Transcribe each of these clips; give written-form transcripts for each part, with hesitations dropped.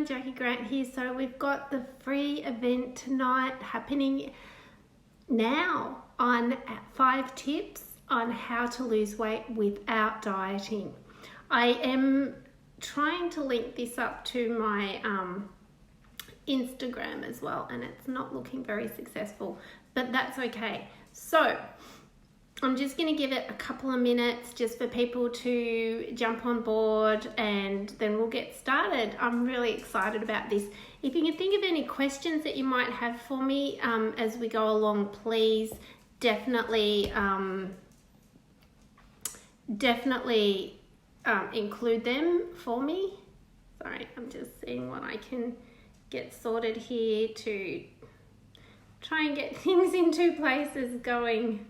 Jackie Grant here. So we've got the free event tonight happening now on 5 tips on how to lose weight without dieting. I am trying to link this up to my Instagram as well, and it's not looking very successful, but that's okay. So I'm just going to give it a couple of minutes just for people to jump on board, and then we'll get started. I'm really excited about this. If you can think of any questions that you might have for me as we go along, please definitely include them for me. Sorry, I'm just seeing what I can get sorted here to try and get things in 2 places going.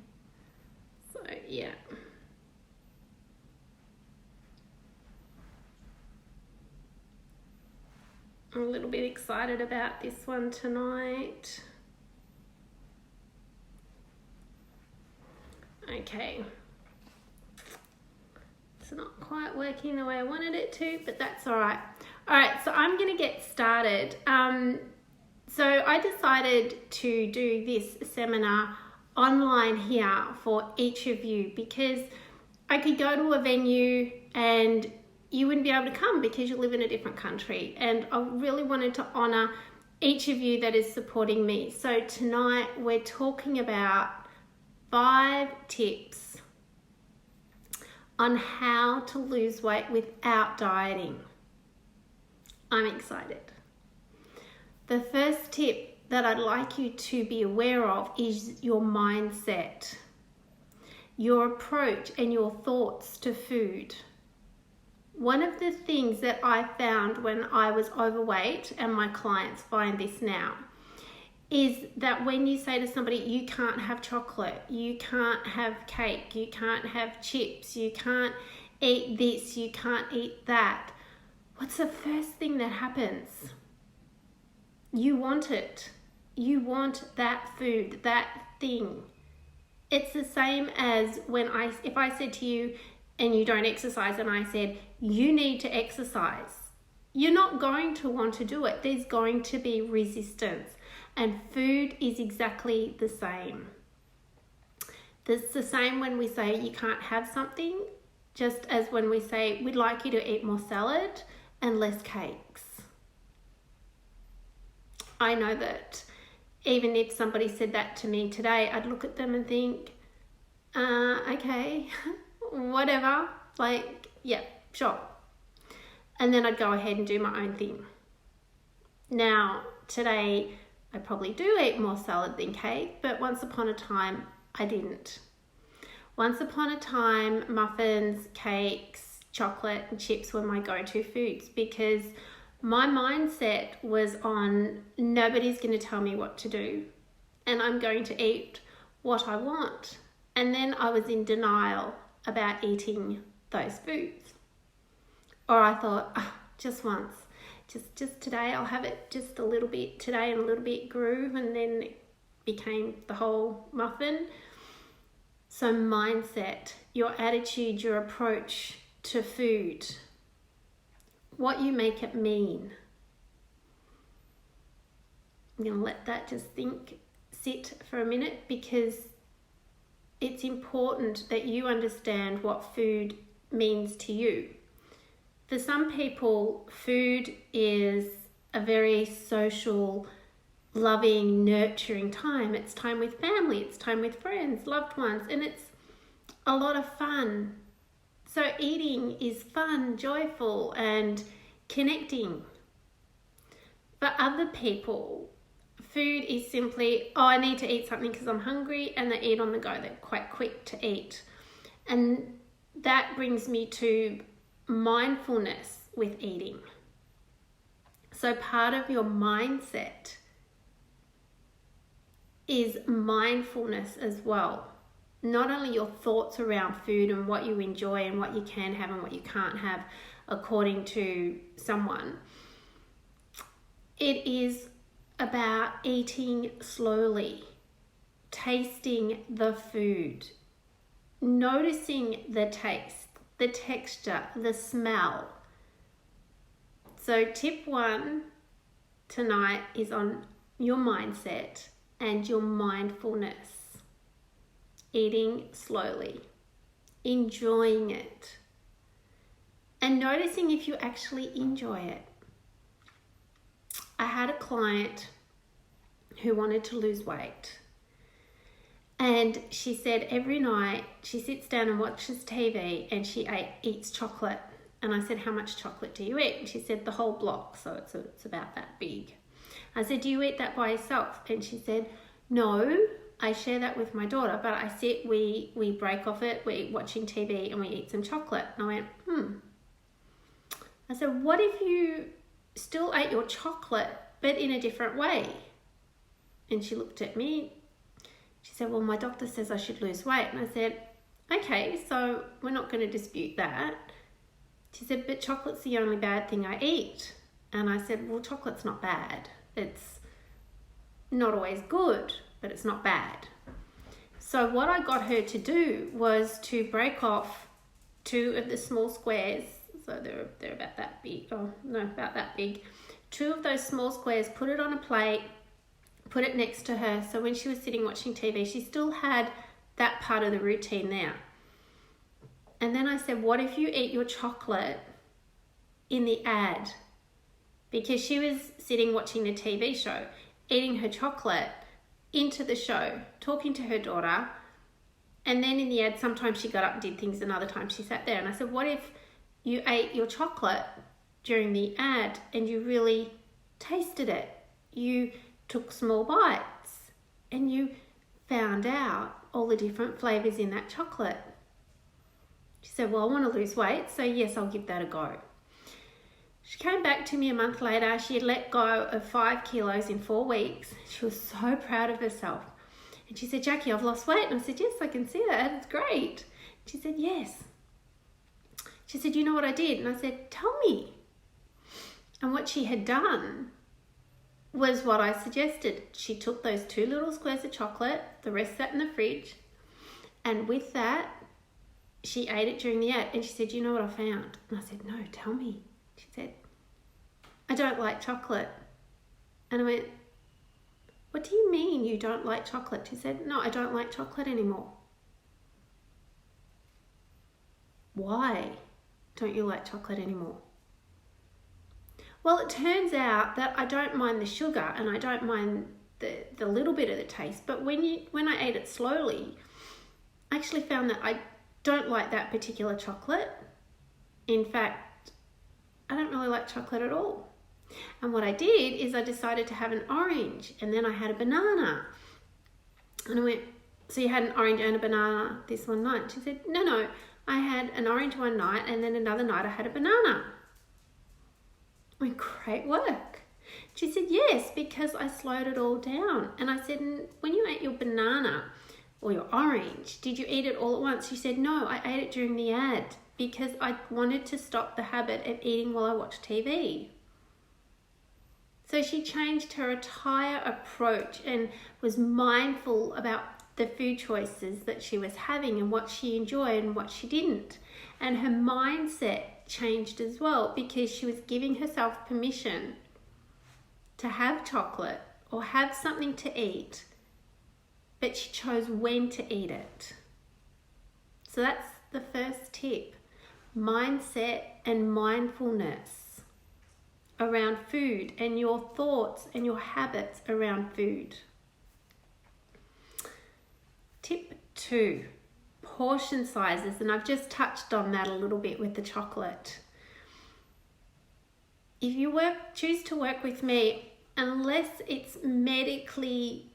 So yeah. I'm a little bit excited about this one tonight. Okay. It's not quite working the way I wanted it to, but that's all right. All right, so I'm going to get started. So I decided to do this seminar online here for each of you because I could go to a venue and you wouldn't be able to come because you live in a different country, and I really wanted to honor each of you that is supporting me. So tonight we're talking about 5 tips on how to lose weight without dieting. I'm excited. The first tip that I'd like you to be aware of is your mindset, your approach and your thoughts to food. One of the things that I found when I was overweight, and my clients find this now, is that when you say to somebody, you can't have chocolate, you can't have cake, you can't have chips, you can't eat this, you can't eat that, what's the first thing that happens? You want it. You want that food, that thing. It's the same as if I said to you and you don't exercise and I said, you need to exercise. You're not going to want to do it. There's going to be resistance. And food is exactly the same. It's the same when we say you can't have something, just as when we say we'd like you to eat more salad and less cakes. I know that even if somebody said that to me today, I'd look at them and think, okay, whatever, like, yeah, sure. And then I'd go ahead and do my own thing. Now, today, I probably do eat more salad than cake, but once upon a time, I didn't. Once upon a time, muffins, cakes, chocolate, and chips were my go-to foods because my mindset was on nobody's going to tell me what to do and I'm going to eat what I want. And then I was in denial about eating those foods. Or I thought, just once, just today I'll have it just a little bit today and a little bit groove, and then it became the whole muffin. So mindset, your attitude, your approach to food, what you make it mean. I'm going to let that just sit for a minute because it's important that you understand what food means to you. For some people, food is a very social, loving, nurturing time. It's time with family, it's time with friends, loved ones, and it's a lot of fun. So eating is fun, joyful, and connecting. For other people, food is simply, I need to eat something because I'm hungry, and they eat on the go. They're quite quick to eat. And that brings me to mindfulness with eating. So part of your mindset is mindfulness as well. Not only your thoughts around food and what you enjoy and what you can have and what you can't have according to someone. It is about eating slowly, tasting the food, noticing the taste, the texture, the smell. So tip 1 tonight is on your mindset and your mindfulness. Eating slowly, enjoying it, and noticing if you actually enjoy it. I had a client who wanted to lose weight, and she said every night she sits down and watches TV and she eats chocolate. And I said, how much chocolate do you eat? And she said, the whole block, so it's about that big. I said, do you eat that by yourself? And she said, no, I share that with my daughter, but I sit, we break off it, we're watching TV and we eat some chocolate. And I went, I said, what if you still ate your chocolate, but in a different way? And she looked at me. She said, well, my doctor says I should lose weight. And I said, okay, so we're not going to dispute that. She said, but chocolate's the only bad thing I eat. And I said, well, chocolate's not bad. It's not always good, but it's not bad. So what I got her to do was to break off 2 of the small squares. So they're about that big. Oh, no, about that big. 2 of those small squares, put it on a plate, put it next to her. So when she was sitting watching TV, she still had that part of the routine there. And then I said, what if you eat your chocolate in the ad? Because she was sitting watching the TV show, eating her chocolate into the show, talking to her daughter. And then in the ad, sometimes she got up and did things, and other times she sat there. And I said, what if you ate your chocolate during the ad and you really tasted it? You took small bites and you found out all the different flavors in that chocolate. She said, well, I want to lose weight, so yes, I'll give that a go. She came back to me a month later. She had let go of 5 kilos in 4 weeks. She was so proud of herself. And she said, Jackie, I've lost weight. And I said, yes, I can see that. It's great. She said, yes. She said, you know what I did? And I said, tell me. And what she had done was what I suggested. She took those 2 little squares of chocolate, the rest sat in the fridge, and with that, she ate it during the ad. And she said, you know what I found? And I said, no, tell me. She said, I don't like chocolate. And I went, what do you mean you don't like chocolate? She said, no, I don't like chocolate anymore. Why don't you like chocolate anymore? Well, it turns out that I don't mind the sugar and I don't mind the little bit of the taste. But when I ate it slowly, I actually found that I don't like that particular chocolate. In fact, I don't really like chocolate at all. And what I did is I decided to have an orange, and then I had a banana. And I went, so you had an orange and a banana this one night? She said, no, I had an orange one night and then another night I had a banana. I went, great work. She said, yes, because I slowed it all down. And I said, when you ate your banana or your orange, did you eat it all at once? She said, no, I ate it during the ad because I wanted to stop the habit of eating while I watched TV. So she changed her entire approach and was mindful about the food choices that she was having and what she enjoyed and what she didn't. And her mindset changed as well because she was giving herself permission to have chocolate or have something to eat, but she chose when to eat it. So that's the first tip, mindset and mindfulness around food and your thoughts and your habits around food. Tip 2, portion sizes, and I've just touched on that a little bit with the chocolate. If you choose to work with me, unless it's medically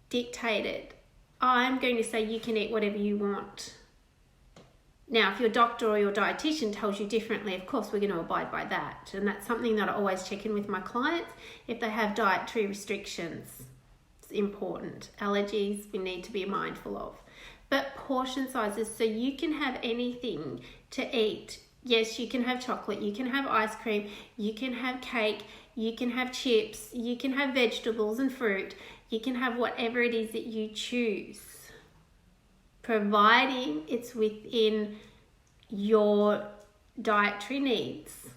dictated, I'm going to say you can eat whatever you want. Now, if your doctor or your dietitian tells you differently, of course, we're going to abide by that. And that's something that I always check in with my clients. If they have dietary restrictions, it's important. Allergies, we need to be mindful of. But portion sizes, so you can have anything to eat. Yes, you can have chocolate, you can have ice cream, you can have cake, you can have chips, you can have vegetables and fruit, you can have whatever it is that you choose, providing it's within your dietary needs.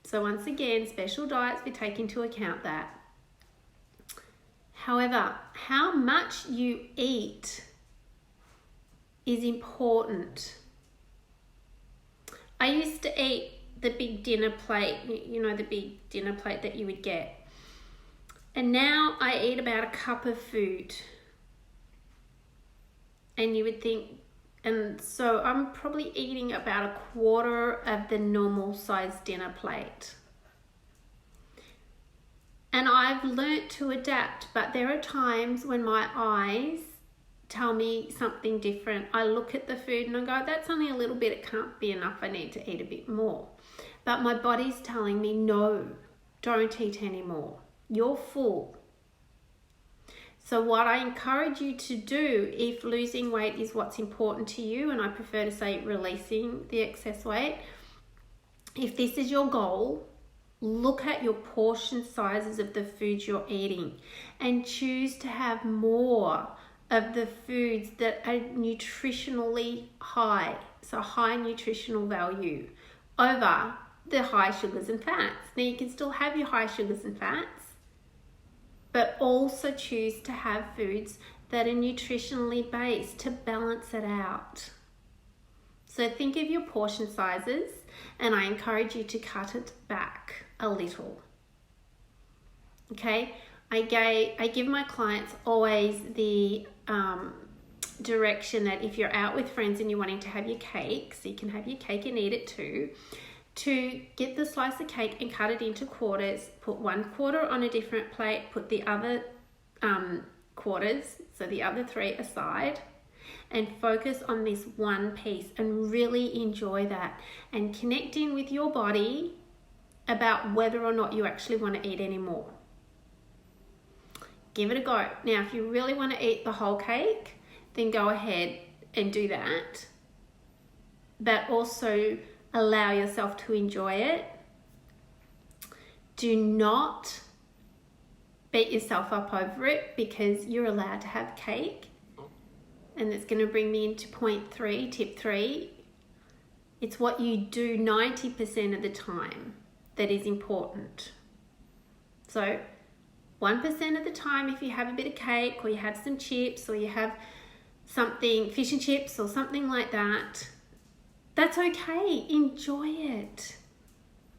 So once again, special diets, we take into account that. However, how much you eat is important. I used to eat the big dinner plate, you know, the big dinner plate that you would get. And now I eat about a cup of food. And you would think, and so I'm probably eating about a quarter of the normal size dinner plate. And I've learnt to adapt, but there are times when my eyes tell me something different. I look at the food and I go, that's only a little bit, it can't be enough, I need to eat a bit more. But my body's telling me, no, don't eat anymore. You're full. So what I encourage you to do, if losing weight is what's important to you, and I prefer to say releasing the excess weight, if this is your goal, look at your portion sizes of the foods you're eating and choose to have more of the foods that are nutritionally high, so high nutritional value, over the high sugars and fats. Now you can still have your high sugars and fats, but also choose to have foods that are nutritionally based to balance it out. So think of your portion sizes, and I encourage you to cut it back a little. Okay, I give my clients always the direction that if you're out with friends and you're wanting to have your cake, so you can have your cake and eat it too, to get the slice of cake and cut it into quarters, put 1/4 on a different plate, put the other quarters, so the other 3 aside, and focus on this one piece and really enjoy that and connect in with your body about whether or not you actually want to eat any more. Give it a go. Now, if you really want to eat the whole cake, then go ahead and do that. But also allow yourself to enjoy it. Do not beat yourself up over it, because you're allowed to have cake. And it's going to bring me into point 3, tip 3. It's what you do 90% of the time that is important. So 1% of the time, if you have a bit of cake or you have some chips or you have something, fish and chips or something like that, that's okay. Enjoy it.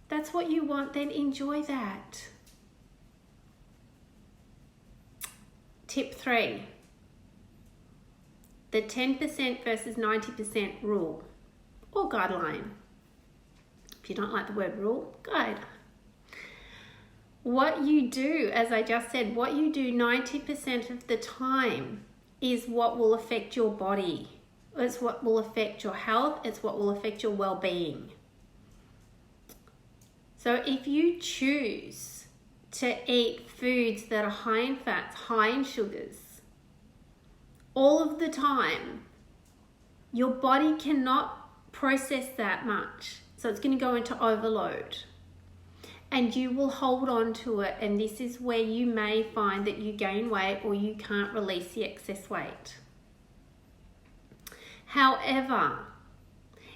That's what you want, then enjoy that. Tip 3. The 10% versus 90% rule or guideline. If you don't like the word rule, guide. What you do, as I just said, what you do 90% of the time is what will affect your body. It's what will affect your health. It's what will affect your well-being. So if you choose to eat foods that are high in fats, high in sugars, all of the time, your body cannot process that much. So it's going to go into overload. And you will hold on to it, and this is where you may find that you gain weight or you can't release the excess weight. However,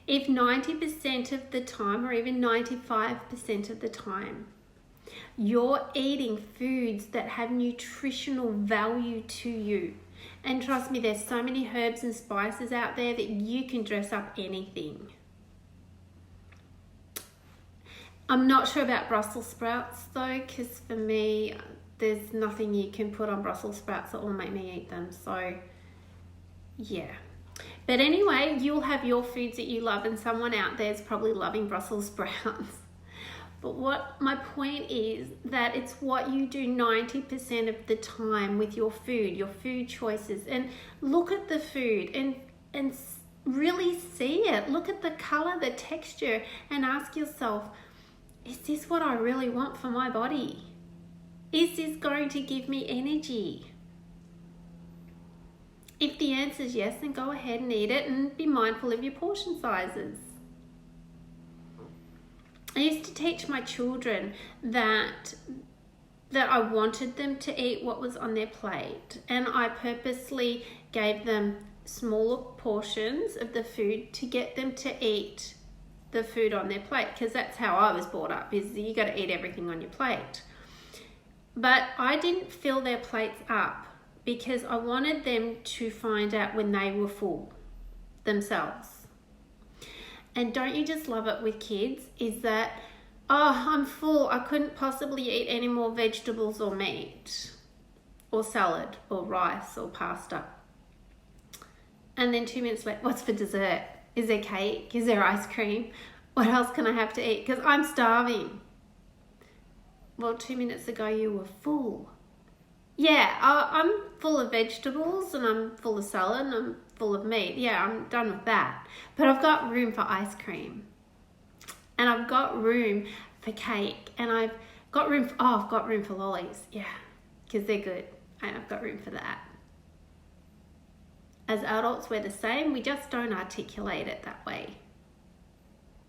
if 90% of the time or even 95% of the time you're eating foods that have nutritional value to you, and trust me, there's so many herbs and spices out there that you can dress up anything. I'm not sure about Brussels sprouts though, because for me, there's nothing you can put on Brussels sprouts that will make me eat them. So, yeah. But anyway, you'll have your foods that you love, and someone out there is probably loving Brussels sprouts. But what my point is that it's what you do 90% of the time with your food choices. And look at the food and really see it. Look at the color, the texture, and ask yourself, is this what I really want for my body? Is this going to give me energy? If the answer is yes, then go ahead and eat it and be mindful of your portion sizes. I used to teach my children that I wanted them to eat what was on their plate, and I purposely gave them smaller portions of the food to get them to eat the food on their plate, because that's how I was brought up, is you got to eat everything on your plate. But I didn't fill their plates up because I wanted them to find out when they were full themselves. And don't you just love it with kids, is that, oh, I'm full, I couldn't possibly eat any more vegetables or meat or salad or rice or pasta. And then 2 minutes later, what's for dessert? Is there cake? Is there ice cream? What else can I have to eat? Because I'm starving. Well, 2 minutes ago you were full. Yeah, I'm full of vegetables and I'm full of salad and I'm full of meat. Yeah, I'm done with that. But I've got room for ice cream. And I've got room for cake. And I've got room for lollies. Yeah, because they're good. And I've got room for that. As adults, we're the same. We just don't articulate it that way.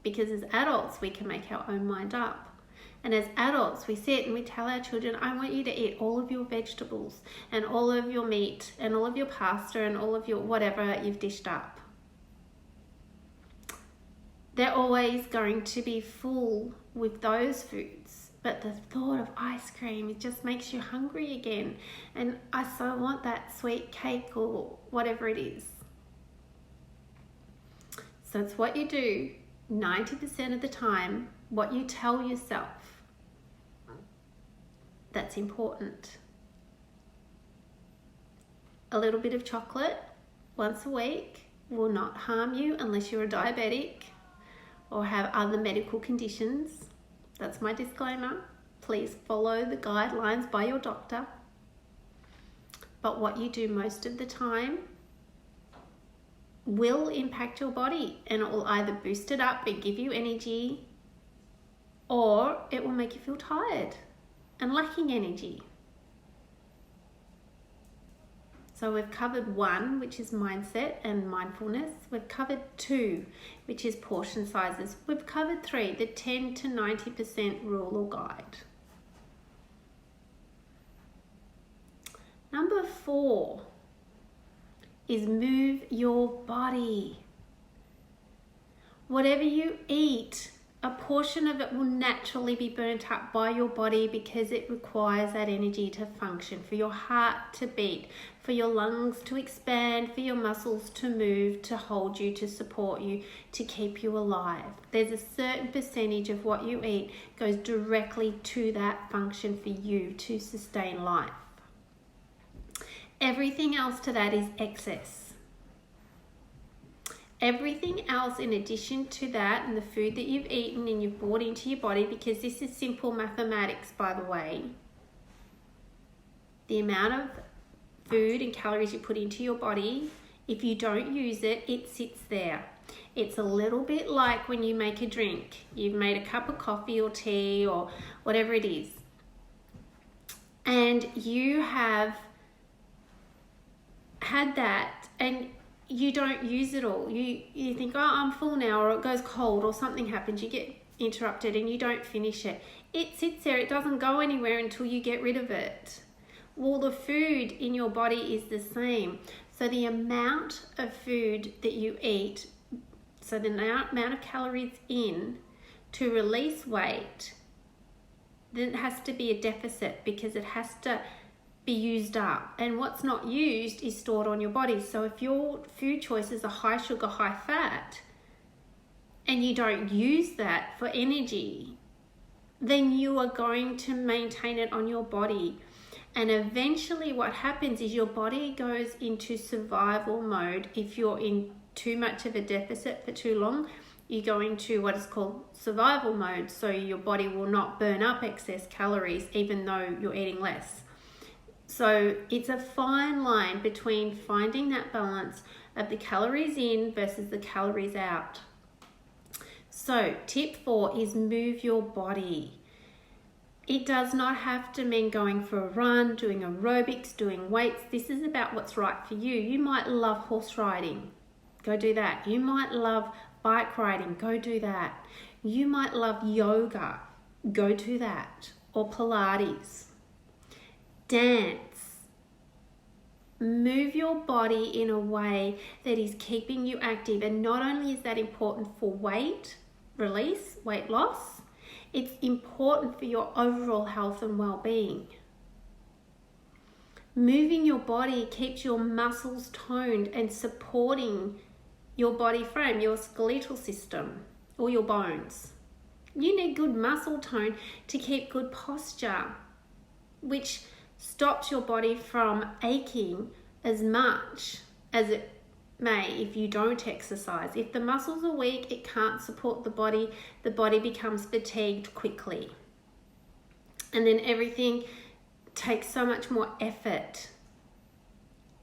Because as adults, we can make our own mind up. And as adults, we sit and we tell our children, I want you to eat all of your vegetables and all of your meat and all of your pasta and all of your whatever you've dished up. They're always going to be full with those foods. But the thought of ice cream, it just makes you hungry again. And I so want that sweet cake or whatever it is. So it's what you do 90% of the time, what you tell yourself. That's important. A little bit of chocolate once a week will not harm you unless you're a diabetic or have other medical conditions. That's my disclaimer. Please follow the guidelines by your doctor. But what you do most of the time will impact your body, and it will either boost it up and give you energy, or it will make you feel tired and lacking energy. So we've covered 1, which is mindset and mindfulness. We've covered 2, which is portion sizes. We've covered 3, the 10 to 90% rule or guide. Number 4 is move your body. Whatever you eat, a portion of it will naturally be burnt up by your body because it requires that energy to function, for your heart to beat, for your lungs to expand, for your muscles to move, to hold you, to support you, to keep you alive. There's a certain percentage of what you eat goes directly to that function for you to sustain life. Everything else to that is excess. Everything else in addition to that and the food that you've eaten and you've brought into your body, because this is simple mathematics, by the way, the amount of food and calories you put into your body, if you don't use it, it sits there. It's a little bit like when you make a drink. You've made a cup of coffee or tea or whatever it is, and you have had that and you don't use it all. You think, oh, I'm full now, or it goes cold, or something happens, you get interrupted and you don't finish it. It sits there, it doesn't go anywhere until you get rid of it. Well, the food in your body is the same. So the amount of food that you eat, so the amount of calories in to release weight, then it has to be a deficit because it has to be used up, and what's not used is stored on your body. So if your food choices are high sugar, high fat, and you don't use that for energy, then you are going to maintain it on your body. And eventually what happens is your body goes into survival mode. If you're in too much of a deficit for too long, you go into what is called survival mode. So your body will not burn up excess calories even though you're eating less. So it's a fine line between finding that balance of the calories in versus the calories out. So tip 4 is move your body. It does not have to mean going for a run, doing aerobics, doing weights. This is about what's right for you. You might love horse riding. Go do that. You might love bike riding. Go do that. You might love yoga. Go do that. Or Pilates. Dance. Move your body in a way that is keeping you active. And not only is that important for weight, release, weight loss. It's important for your overall health and well-being. Moving your body keeps your muscles toned and supporting your body frame, your skeletal system, or your bones. You need good muscle tone to keep good posture, which stops your body from aching as much as it may if you don't exercise. If the muscles are weak, it can't support the body becomes fatigued quickly. And then everything takes so much more effort.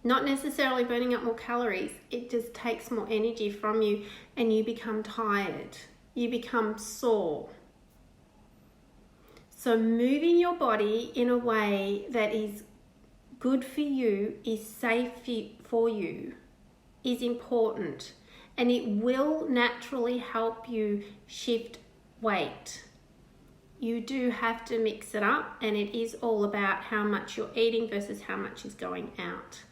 Not necessarily burning up more calories, it just takes more energy from you and you become tired. You become sore. So moving your body in a way that is good for you, is safe for you, is important, and it will naturally help you shift weight. You do have to mix it up, and it is all about how much you're eating versus how much is going out.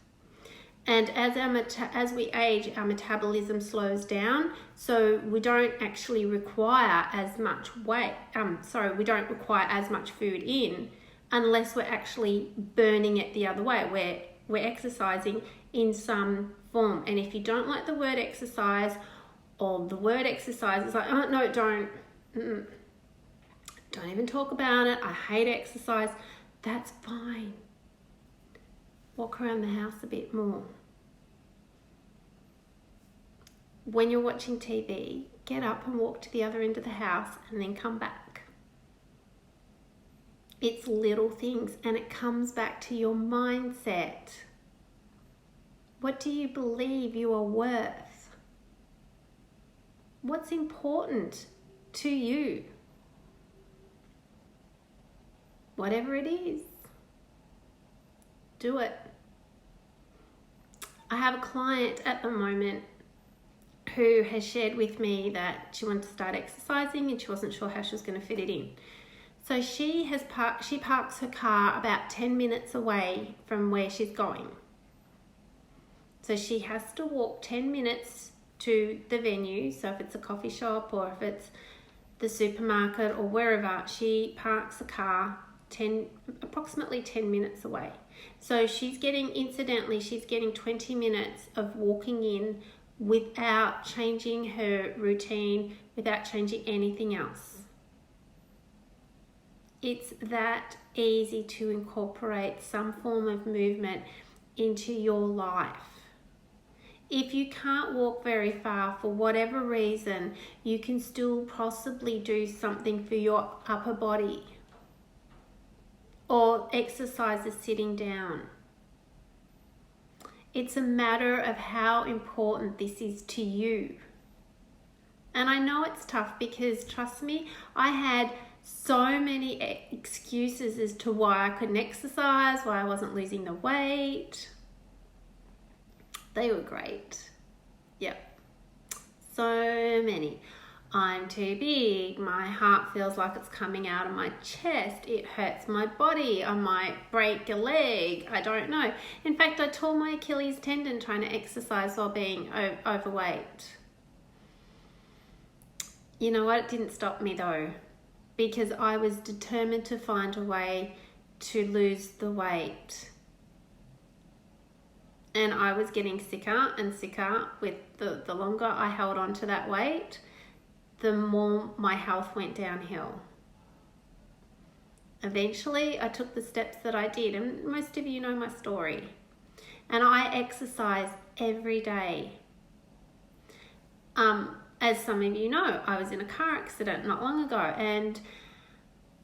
And as we age, our metabolism slows down, so we don't actually require as much we don't require as much food in unless we're actually burning it the other way, where we're exercising in some form. And if you don't like the word exercise, or the word exercise is like, oh no, don't even talk about it, I hate exercise, that's fine. Walk around the house a bit more. When you're watching TV, get up and walk to the other end of the house and then come back. It's little things, and it comes back to your mindset. What do you believe you are worth? What's important to you? Whatever it is, do it. I have a client at the moment who has shared with me that she wanted to start exercising and she wasn't sure how she was going to fit it in. So she parks her car about 10 minutes away from where she's going. So she has to walk 10 minutes to the venue. So if it's a coffee shop or if it's the supermarket or wherever, she parks the car approximately 10 minutes away. So she's getting 20 minutes of walking in without changing her routine, without changing anything else. It's that easy to incorporate some form of movement into your life. If you can't walk very far for whatever reason, you can still possibly do something for your upper body, or exercises sitting down. It's a matter of how important this is to you. And I know it's tough because, trust me, I had so many excuses as to why I couldn't exercise, why I wasn't losing the weight. They were great. Yep. So many. I'm too big, my heart feels like it's coming out of my chest, it hurts my body, I might break a leg, I don't know. In fact, I tore my Achilles tendon trying to exercise while being overweight. You know what, it didn't stop me though, because I was determined to find a way to lose the weight. And I was getting sicker and sicker with the longer I held on to that weight, the more my health went downhill. Eventually, I took the steps that I did, and most of you know my story. And I exercise every day. As some of you know, I was in a car accident not long ago, and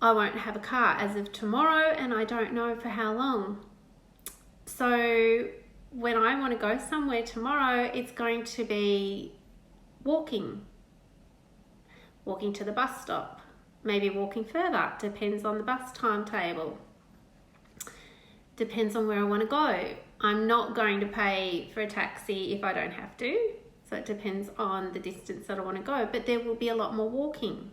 I won't have a car as of tomorrow, and I don't know for how long. So when I want to go somewhere tomorrow, it's going to be walking to the bus stop, maybe walking further, depends on the bus timetable, depends on where I want to go. I'm not going to pay for a taxi if I don't have to, so it depends on the distance that I want to go, but there will be a lot more walking.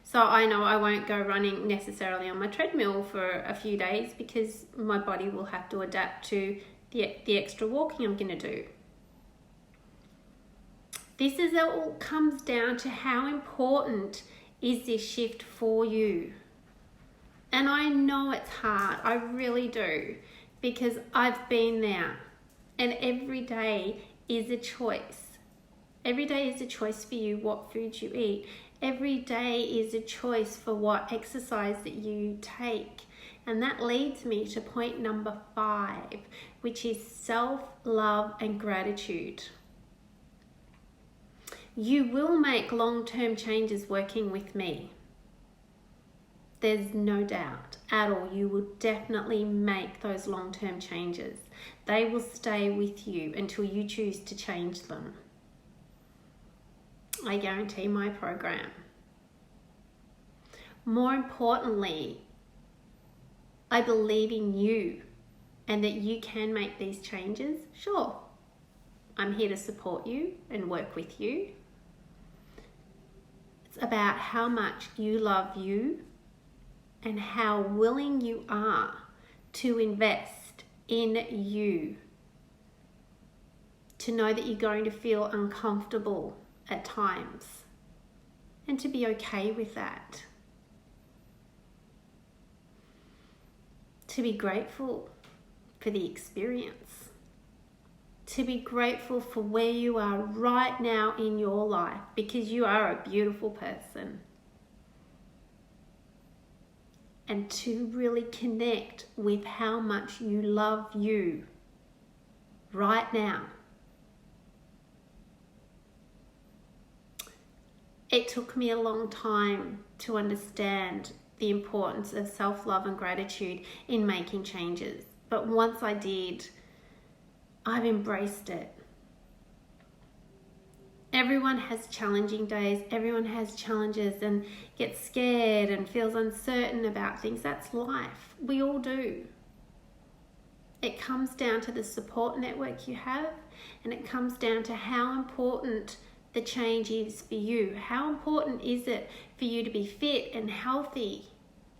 So I know I won't go running necessarily on my treadmill for a few days because my body will have to adapt to the extra walking I'm going to do. This is all comes down to how important is this shift for you. And I know it's hard, I really do, because I've been there. And every day is a choice. Every day is a choice for you what food you eat. Every day is a choice for what exercise that you take. And that leads me to point number 5, which is self-love and gratitude. You will make long-term changes working with me. There's no doubt at all. You will definitely make those long-term changes. They will stay with you until you choose to change them. I guarantee my program. More importantly, I believe in you and that you can make these changes. Sure, I'm here to support you and work with you. It's about how much you love you and how willing you are to invest in you. To know that you're going to feel uncomfortable at times and to be okay with that. To be grateful for the experience. To be grateful for where you are right now in your life, because you are a beautiful person. And to really connect with how much you love you right now. It took me a long time to understand the importance of self-love and gratitude in making changes. But once I did, I've embraced it. Everyone has challenging days. Everyone has challenges and gets scared and feels uncertain about things. That's life. We all do. It comes down to the support network you have, and it comes down to how important the change is for you. How important is it for you to be fit and healthy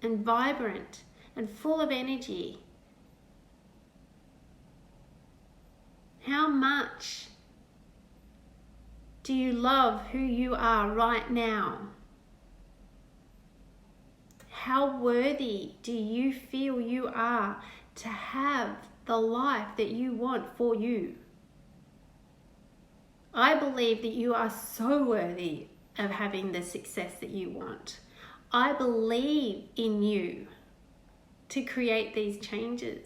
and vibrant and full of energy? How much do you love who you are right now? How worthy do you feel you are to have the life that you want for you? I believe that you are so worthy of having the success that you want. I believe in you to create these changes,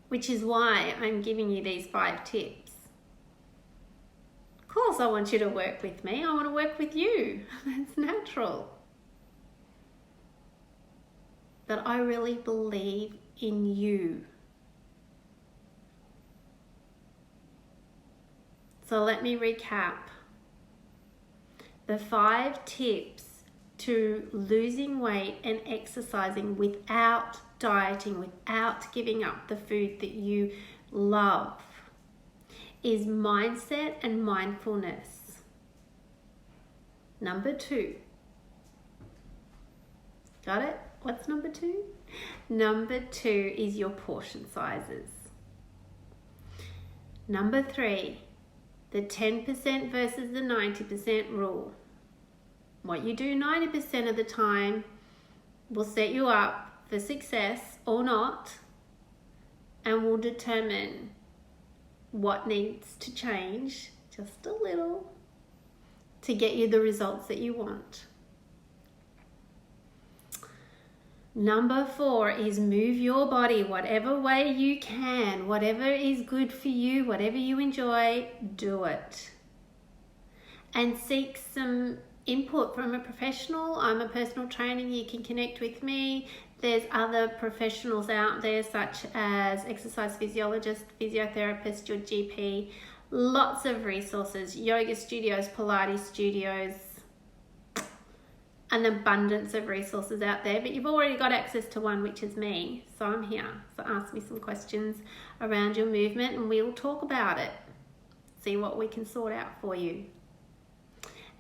which is why I'm giving you these 5 tips. Of course, I want you to work with me. I want to work with you. That's natural. But I really believe in you. So let me recap. The 5 tips to losing weight and exercising without dieting, without giving up the food that you love, is mindset and mindfulness. Number 2. Got it? What's number 2? Number 2 is your portion sizes. Number 3, the 10% versus the 90% rule. What you do 90% of the time will set you up for success or not, and will determine what needs to change just a little to get you the results that you want. Number 4 is move your body whatever way you can, whatever is good for you, whatever you enjoy, do it. And seek some input from a professional. I'm a personal trainer, you can connect with me. There's other professionals out there such as exercise physiologist, physiotherapist, your GP, lots of resources, yoga studios, Pilates studios, an abundance of resources out there, but you've already got access to one, which is me. So I'm here. So ask me some questions around your movement and we'll talk about it. See what we can sort out for you.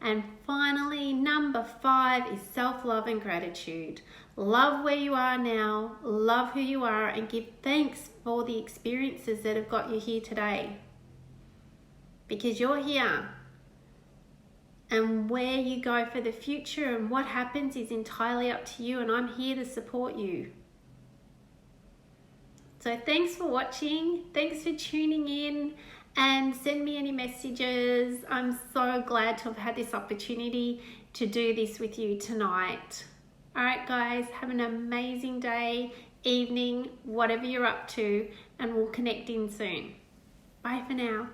And finally, number 5 is self-love and gratitude. Love where you are now, love who you are, and give thanks for the experiences that have got you here today. because you're here. And where you go for the future and what happens is entirely up to you, and I'm here to support you. So thanks for watching. Thanks for tuning in, and send me any messages. I'm so glad to have had this opportunity to do this with you tonight. All right, guys, have an amazing day, evening, whatever you're up to, and we'll connect in soon. Bye for now.